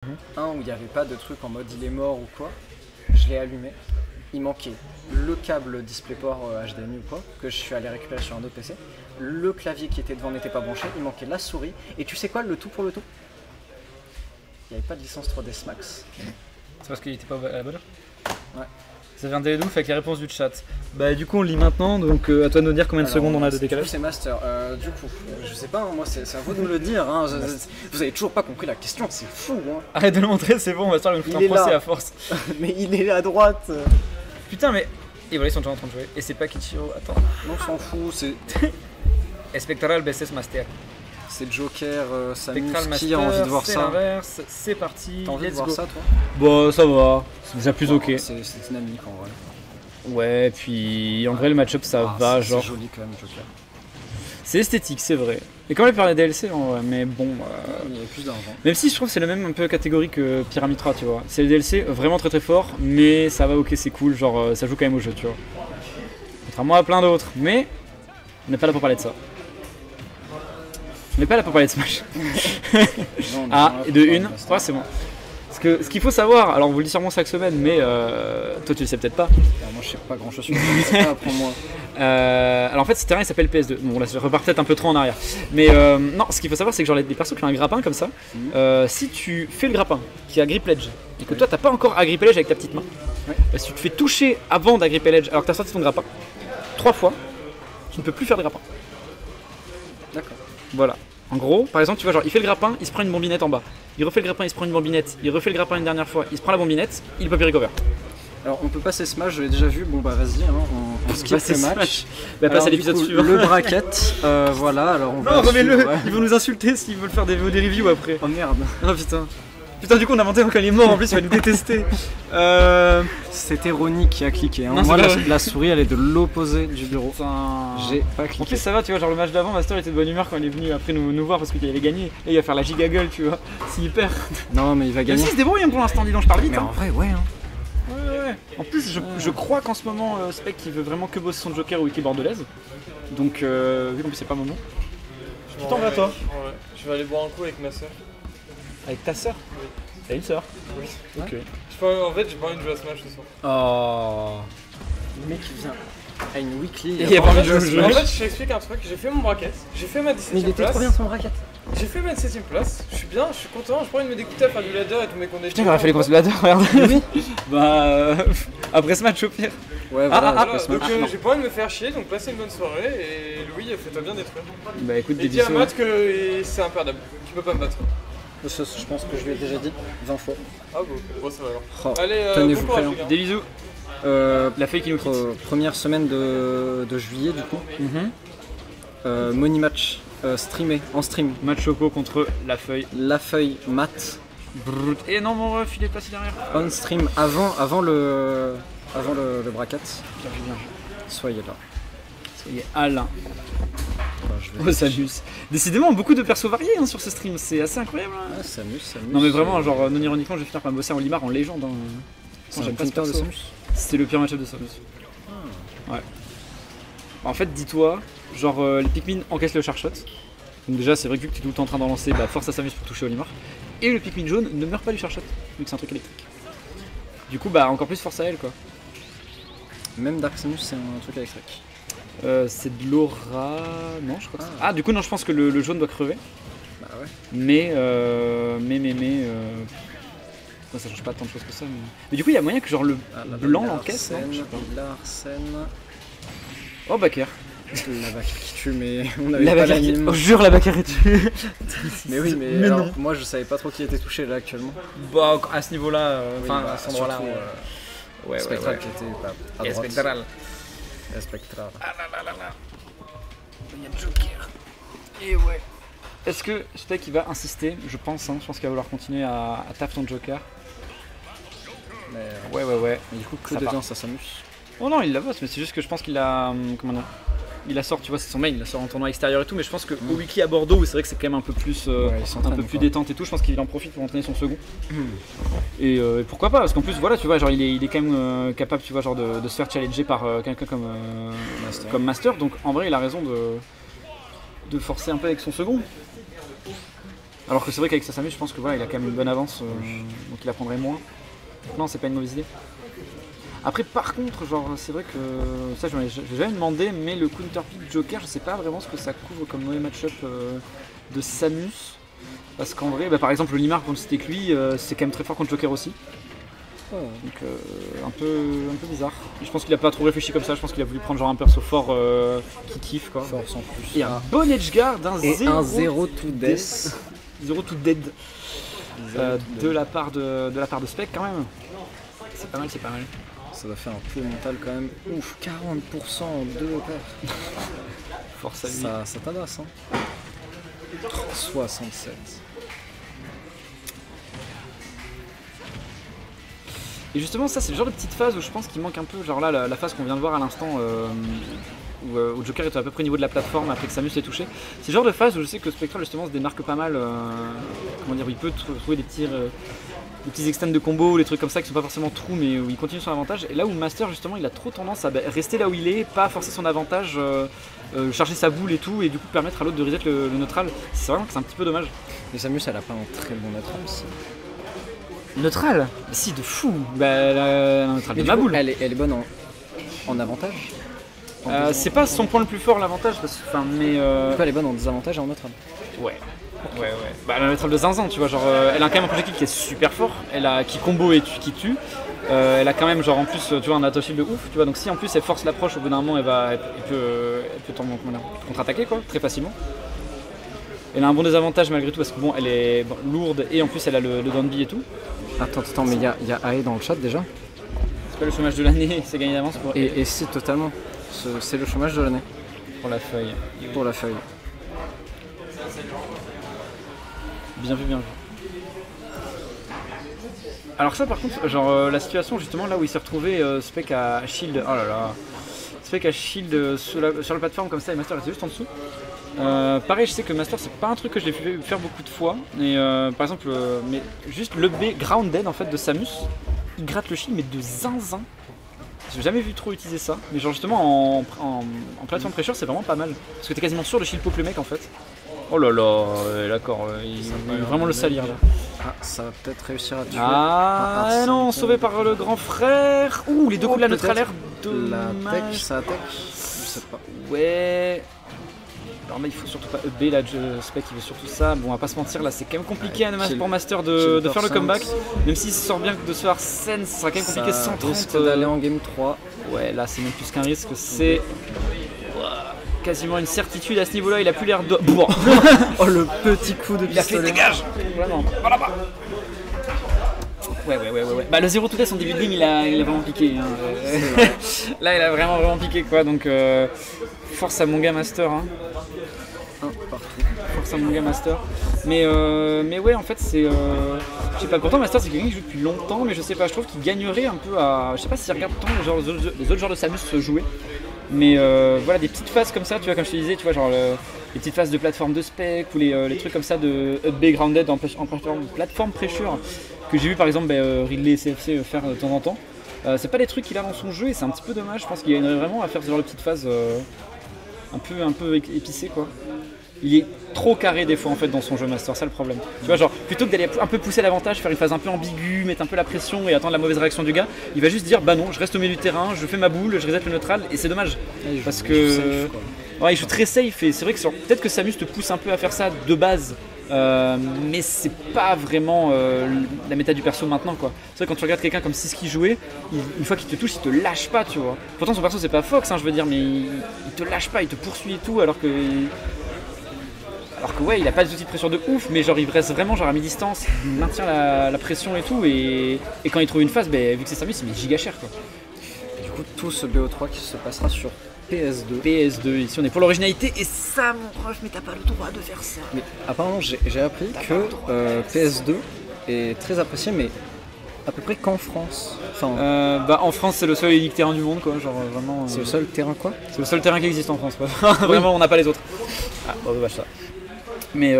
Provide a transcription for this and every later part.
Un où il n'y avait pas de truc en mode il est mort ou quoi. Je l'ai allumé. Il manquait le câble DisplayPort HDMI ou quoi, que je suis allé récupérer sur un autre PC. Le clavier qui était devant n'était pas branché. Il manquait la souris. Et tu sais quoi, le tout pour le tout? Il n'y avait pas de licence 3ds Max. C'est parce qu'il était pas à la bonne heure? Ouais. Ça vient de ouf avec les réponses du chat. Bah du coup on lit maintenant, donc à toi de nous dire combien de secondes on a de décalage. C'est master. Du coup, je sais pas, moi c'est à vous de me le dire. Hein. Vous avez toujours pas compris la question, c'est fou. Hein. Arrête de le montrer, c'est bon, on va se faire une procès là. à force. Mais il est à droite. Putain mais... Et voilà ils sont déjà en train de jouer. Et c'est pas Kichiro, attends. Non, on s'en fout, c'est... Spectral BSS Master. C'est Joker, Samus, Spectral qui a envie de voir c'est ça? l'inverse, c'est parti, T'as envie de let's voir go. ça toi? Bon ça va, c'est déjà plus ok. C'est dynamique en vrai. Ouais, puis en vrai le match-up ça va, genre... C'est joli quand même Joker. C'est esthétique, c'est vrai. Et quand même par les DLC en vrai, mais bon... Il y a plus d'argent. Même si je trouve que c'est la même un peu catégorie que Pyramid 3, tu vois. C'est le DLC vraiment très très fort, mais ça va, ok, c'est cool, genre ça joue quand même au jeu, tu vois. Contrairement à plein d'autres, mais on n'est pas là pour parler de ça. On n'est pas là pour parler de Smash. Non, Ah, et de une, ouais, c'est bon. Parce que ce qu'il faut savoir, alors on vous le dit sûrement chaque semaine, mais toi tu le sais peut-être pas. Alors, moi je sais pas grand chose sur ça, pour moi. Alors en fait ce terrain il s'appelle PS2. Bon là je repars peut-être un peu trop en arrière. Mais non, ce qu'il faut savoir c'est que genre les persos qui ont un grappin comme ça, si tu fais le grappin qui a grip ledge et que toi t'as pas encore agripé l'edge avec ta petite main, si tu te fais toucher avant d'agripper l'edge alors que t'as sorti ton grappin 3 fois, tu ne peux plus faire de grappin. D'accord. Voilà. En gros, par exemple, tu vois, genre, il fait le grappin, il se prend une bombinette en bas. Il refait le grappin, il se prend une bombinette. Il refait le grappin une dernière fois, il se prend la bombinette, il peut plus recover. Alors on peut passer Smash, je l'ai déjà vu, bon bah vas-y, hein, on skip Passer le match. Smash. Bah passe à l'épisode suivant. Le bracket, voilà, alors on va... Non, remets-le, suivre, ouais. ils vont nous insulter s'ils veulent faire des reviews après. Oh merde. Oh putain. Putain, du coup, on a inventé quand il est mort, en plus, il va nous détester. C'était Ronnie qui a cliqué. Hein. Non, Moi, c'est pas vrai. la souris, elle est de l'opposé du bureau. Putain. J'ai pas En cliqué. plus, ça va, tu vois, genre le match d'avant, Master était de bonne humeur quand il est venu après nous voir parce qu'il allait gagner. Là, il va faire la giga gueule, tu vois. S'il perd. Non, mais il va Mais gagner. si, il se débrouille hein, pour l'instant, dis donc, je parle vite. Mais Hein. en vrai, ouais. Hein. Ouais. En plus, je crois qu'en ce moment, Spec il veut vraiment que bosser son Joker ou Wiki bordelaise. Donc, vu qu'en plus, c'est pas le moment. Tu t'en vas, toi? Ouais. Je vais aller boire un coup avec ma soeur. Avec ta sœur? T'as une sœur? Oui. Ok. En fait, j'ai pas envie de jouer à Smash ce soir. Oh. Le mec, il vient à une weekly. Et il y a pas envie de jouer au jeu. En fait, je t'explique un truc. J'ai fait mon bracket. J'ai fait ma 17ème Mais il était place. trop bien son bracket. J'ai fait ma 17ème place. Je suis bien, je suis content. J'ai pas envie de me dégoûter à faire du ladder et tout, mais qu'on est. Putain, il aurait fallu qu'on se ladder, regarde. Bah. Après ce match, au pire. Ouais, voilà, Voilà, je passe donc match. j'ai pas envie de me faire chier, donc passez une bonne soirée et Louis, fais-toi bien détruire. Bah écoute, Et des dis à bisous. Matt que c'est imperdable, tu peux pas me battre. Je pense que je lui ai déjà dit 20 fois. Ah bon, ça va alors. Oh, Allez, tenez-vous bon courage, prêts, les gars. Des bisous. La feuille qui nous quitte. Première semaine de juillet, du coup. Money match streamé, en stream. Match choco contre la feuille. La feuille mat. Brrrt. Et non, mon ref, il est passé derrière. On stream avant le bracket. Bien vu, bien vu. Soyez là. Soyez Alain. Enfin, je vais... Oh, Samus. Décidément, beaucoup de persos variés hein, sur ce stream, c'est assez incroyable. Hein. Ah, Samus. Non, mais vraiment, genre, non ironiquement, je vais finir par me bosser en Limar en légende. Hein. C'est J'aime un pas ce printer de perso. Samus. C'était le pire match-up de Samus. Ouais. En fait, dis-toi, genre, les Pikmin encaissent le charshot. Donc, déjà, c'est vrai que vu que tu es tout le temps en train d'en lancer, bah, force à Samus pour toucher Olimar. Et le Pikmin jaune ne meurt pas du charshot, vu que c'est un truc électrique. Du coup, bah, encore plus force à elle, quoi. Même Dark Samus, c'est un truc électrique. C'est de l'aura. Non, je crois que c'est. Ah, du coup, non, je pense que le jaune doit crever. Bah ouais. Mais ouais, ça change pas tant de choses que ça. Mais du coup, il y a moyen que genre le blanc l'encaisse, non? Je sais pas. Larsen. Oh, Baker. La vaque qui tue, mais on avait La pas Baker qui... l'anime. Oh, jure, la Baker est tuée. Mais oui, mais, Mais alors, non. moi je savais pas trop qui était touché là actuellement. Bah, à ce niveau-là, Oui, enfin, bah, à cet endroit-là. surtout, Ouais, Spectral qui était à droite. Spectral. Spectral. Ah là là là là. Il y a Joker. Et ouais. Est-ce que Spec il va insister? Je pense qu'il va vouloir continuer à taper ton Joker. Mais, Ouais. mais du coup, que Ça devient part. ça Samus? Oh non, il la bosse, mais c'est juste que je pense qu'il a. Comment dire? Il la sort, tu vois, c'est son main, il la sort en tournoi extérieur et tout, mais je pense qu'au weekly à Bordeaux, où c'est vrai que c'est quand même un peu plus, Ouais, il s'entraîne un peu plus encore. détente et tout, je pense qu'il en profite pour entraîner son second. Et pourquoi pas, parce qu'en plus, voilà, tu vois, genre il est quand même capable, tu vois, genre de se faire challenger par quelqu'un comme Master, donc en vrai, il a raison de forcer un peu avec son second. Alors que c'est vrai qu'avec sa Samus, je pense que voilà, il a quand même une bonne avance, donc il apprendrait moins. Donc non, c'est pas une mauvaise idée. Après, par contre, genre, c'est vrai que ça, je l'ai jamais demandé, mais le Counter Pick Joker, je sais pas vraiment ce que ça couvre comme mauvais match-up de Samus. Parce qu'en vrai, bah, par exemple, le Limar, pour ne citer que lui, c'est quand même très fort contre Joker aussi. Donc un peu bizarre. Je pense qu'il a pas trop réfléchi comme ça, je pense qu'il a voulu prendre genre un perso fort qui kiffe quoi. Fort sans plus. Et un bon edgeguard, un 0 to death. 0 to dead de la part de Spec quand même. C'est pas mal, c'est pas mal. Ça doit faire un peu mental quand même. Ouf, 40% en 2 paires. Force à lui. Ça tabasse hein. 67. Et justement ça c'est le genre de petite phase où je pense qu'il manque un peu, genre là la phase qu'on vient de voir à l'instant où Joker est à peu près au niveau de la plateforme après que Samus l'ait touché. C'est le genre de phase où je sais que Spectral justement se démarque pas mal, comment dire, où il peut trouver des petits extends de combo, des trucs comme ça qui sont pas forcément trous mais où il continue son avantage. Et là où Master justement il a trop tendance à rester là où il est, pas forcer son avantage, charger sa boule et tout et du coup permettre à l'autre de reset le neutral. C'est vraiment que c'est un petit peu dommage. Mais Samus elle a pas un très bon neutral aussi. Neutral? Si, de fou. Bah, la neutral de ma boule. Elle est bonne en avantage. C'est pas son point le plus fort l'avantage, mais. Elle est bonne en désavantage et en neutral. Ouais. Bah, la neutral de Zinzin, tu vois, genre, elle a quand même un projectile qui est super fort, qui combo et qui tue. Elle a quand même, genre, en plus, tu vois, un auto shield de ouf, tu vois. Donc, si en plus elle force l'approche, au bout d'un moment, elle peut contre-attaquer, quoi, très facilement. Elle a un bon désavantage malgré tout parce que bon, elle est lourde et en plus elle a le downbeat et tout. Attends, mais il y a AE dans le chat déjà. C'est pas le chômage de l'année, c'est gagné d'avance pour. Et si, totalement. C'est le chômage de l'année. Pour la feuille. Pour la feuille. Bien vu. Alors ça par contre, genre la situation justement là où il s'est retrouvé Spec à shield, oh là là. Spec à shield sur la plateforme comme ça et Master était juste en dessous. Pareil, je sais que Master c'est pas un truc que je l'ai fait faire beaucoup de fois. Et par exemple, mais juste le B grounded en fait de Samus, il gratte le shield mais de zinzin. J'ai jamais vu trop utiliser ça, mais genre justement en plateforme pressure c'est vraiment pas mal. Parce que t'es quasiment sûr de shield pop le mec en fait. Oh là là, d'accord, il va vraiment le salir là. Ah, ça va peut-être réussir à tuer. Ah non, sauvé par le grand frère. Ouh, les deux coups de la neutralaire de la tech, ça attaque. Je sais pas. Ouais. Alors là il faut surtout pas EB là, Spec il veut surtout ça. Bon on va pas se mentir là c'est quand même compliqué pour Master de faire le comeback. Même s'il sort bien de se faire scène, ça sera quand même compliqué 130. Risque d'aller en game 3. Ouais là c'est même plus qu'un risque, c'est quasiment une certitude à ce niveau là, il a plus l'air de. Bon. Oh le petit coup de pistolet. Dégage. Vraiment. Voilà. Ouais. Bah le 0 to death en début de game il a vraiment piqué. Hein. Là il a vraiment piqué quoi, donc force à mon gars Master. Hein. Partout. Force à mon gars Master. Mais ouais en fait c'est. Je sais pas, pourtant Master c'est quelqu'un qui joue depuis longtemps, mais je sais pas, je trouve qu'il gagnerait un peu à. Je sais pas s'il regarde tant les autres genres de Samus se jouer. Mais voilà des petites phases comme ça, tu vois, comme je te disais, tu vois, genre les petites phases de plateforme de spec ou les trucs comme ça de up B grounded en plateforme pressure que j'ai vu par exemple Ridley et CFC faire de temps en temps. C'est pas des trucs qu'il a dans son jeu et c'est un petit peu dommage, je pense qu'il gagnerait vraiment à faire ce genre de petites phases un peu épicées quoi. Il est trop carré des fois en fait dans son jeu Master, c'est le problème. Tu vois, genre plutôt que d'aller un peu pousser l'avantage, faire une phase un peu ambiguë, mettre un peu la pression et attendre la mauvaise réaction du gars, il va juste dire bah non, je reste au milieu du terrain, je fais ma boule, je reset le neutral et c'est dommage. Parce que ouais, il joue très safe et c'est vrai que peut-être que Samus te pousse un peu à faire ça de base. Mais c'est pas vraiment la méta du perso maintenant quoi. C'est vrai quand tu regardes quelqu'un comme Siski jouer, une fois qu'il te touche, il te lâche pas, tu vois. Pourtant son perso c'est pas Fox, hein, je veux dire, mais il te lâche pas, il te poursuit et tout, alors que ouais, il a pas des outils de pression de ouf, mais genre il reste vraiment genre à mi-distance, il maintient la pression et tout, et quand il trouve une phase, vu que c'est Samus, il met giga cher quoi. Du coup, tout ce BO3 qui se passera sur PS2. PS2, ici on est pour l'originalité, et ça mon prof, mais t'as pas le droit de faire ça. Mais apparemment, j'ai appris que PS2 est très apprécié, mais à peu près qu'en France. Enfin, en France, c'est le seul et unique terrain du monde quoi, genre vraiment. C'est le seul terrain quoi. C'est le seul terrain qui existe en France, quoi. Vraiment, on n'a pas les autres. Ah, bon, dommage ça. Mais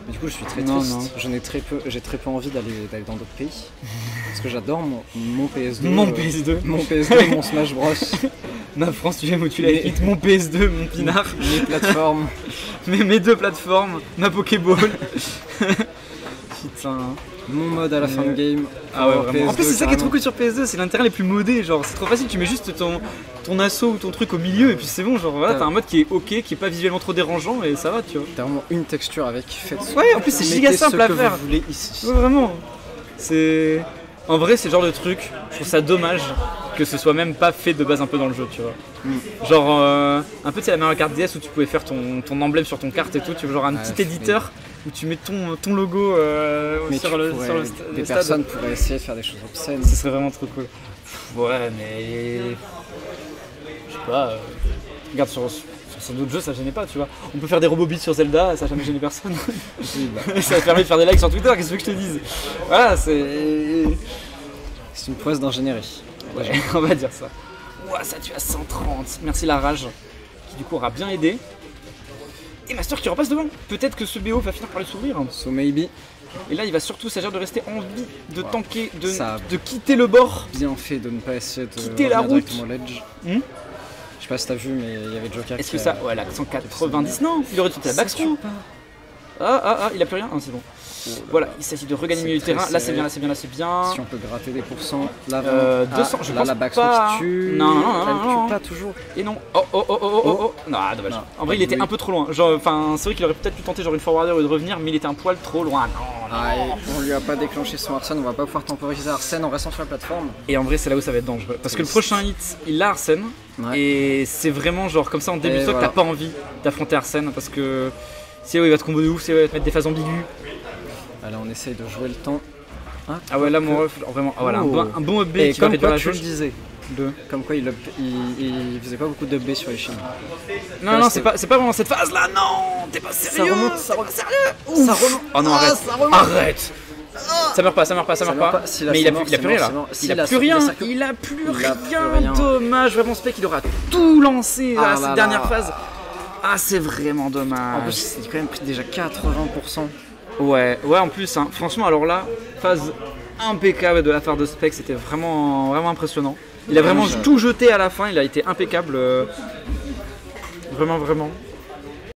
du coup, je suis très triste. J'ai très peu envie d'aller dans d'autres pays. Parce que j'adore mon PS2. Mon PS2. Mon PS2 et mon Smash Bros. Ma France, tu aimes où tu la quittes, mon PS2, mon pinard, Les plateformes. mes 2 plateformes, ma Pokéball. Putain. Mon mode à la fin de game. Ah ouais, Oh, vraiment. En plus, PS2, c'est ça qui est trop carrément. cool sur PS2, c'est l'intérêt les plus modés. Genre, c'est trop facile, tu mets juste ton assaut ou ton truc au milieu et puis c'est bon. Genre, voilà, t'as un mode qui est ok, qui est pas visuellement trop dérangeant et ça va, tu vois. T'as vraiment une texture avec. Faites Ouais, en plus, c'est giga mettez simple ce à que faire. Vous voulez ici. Ouais, vraiment. C'est. En vrai, c'est le genre de truc, je trouve ça dommage que ce soit même pas fait de base un peu dans le jeu, tu vois. Genre, un peu, tu sais, la Mario Kart DS où tu pouvais faire ton emblème sur ton carte et tout, tu vois, genre un Ouais, petit éditeur où tu mets ton logo Mais sur le des stade. personnes pourraient essayer de faire des choses obscènes. Ce serait vraiment trop cool. Ouais, mais. Je sais pas. Regarde, sur d'autres jeux, ça gênait pas, tu vois. On peut faire des robots beats sur Zelda, ça a jamais gêné personne. Oui, bah, Ça permet de faire des likes sur Twitter, qu'est-ce que je te dise. Voilà, c'est. c'est une prouesse d'ingénierie. Ouais, on va dire ça. Ouah, ça tue à 130. Merci la rage, qui du coup aura bien aidé. Et Master qui repasse devant. Peut-être que ce BO va finir par le sourire. So maybe, Et là, il va surtout s'agir de rester en vie, de tanker, Ça- de quitter le bord. bien fait de ne pas essayer de Quitter la revenir route. directement au ledge. Hmm. Je sais pas si t'as vu, mais il y avait Joker Est-ce qui que a- ça. Ouais, là, 190. Non, il aurait dû la backthrow. Ah, il a plus rien. Ah, c'est bon. Voilà, il s'agit de regagner C'est le milieu de très terrain. Là, c'est serré. bien, là, c'est bien, là, c'est bien. Si on peut gratter des pourcents, là, 200, je là, pense la backthrow pas. qui tue. Non, non, Elle non. tue pas toujours. Et non. Oh. Non, dommage. Non, En vrai, il pas était de un peu trop loin. Genre, enfin, c'est vrai qu'il aurait peut-être pu tenter genre une forwarder ou de revenir, mais il était un poil trop loin. Non. Ah, et on lui a pas déclenché son Arsène, on va pas pouvoir temporiser Arsène en restant sur la plateforme. Et en vrai, c'est là où ça va être dangereux. Parce que le prochain hit, il a Arsène. Ouais. Et c'est vraiment genre comme ça en début de Et stock, voilà. t'as pas envie d'affronter Arsène parce que c'est il va te combo de ouf, c'est il va te mettre des phases ambiguës. Allez, on essaye de jouer le temps. Ah ouais, là mon ref, vraiment, ah, voilà, Oh. un bon up B Et qui va comme réduire quoi la tu le jauge. disais, comme quoi il faisait pas beaucoup de B sur les chaînes. Non, c'est pas vraiment cette phase là, non, t'es pas sérieux, remonte, t'es pas sérieux. Ça remonte. Oh non, arrête, arrête. Ça meurt pas. Si là, Mais c'est il a mort, plus rien c'est là. mort. Si, Il a là, plus il rien. a ça que- Il a plus Il a plus rien. rien. Dommage, vraiment Spec, il aura tout lancé Ah à là cette là. dernière phase. Ah, c'est vraiment En dommage. plus, il a quand même pris déjà 80%. Ouais, en plus, hein, franchement, alors là, phase impeccable de la part de Spec, c'était vraiment impressionnant. Il a vraiment Ouais, tout jeté à la fin, il a été impeccable. Vraiment.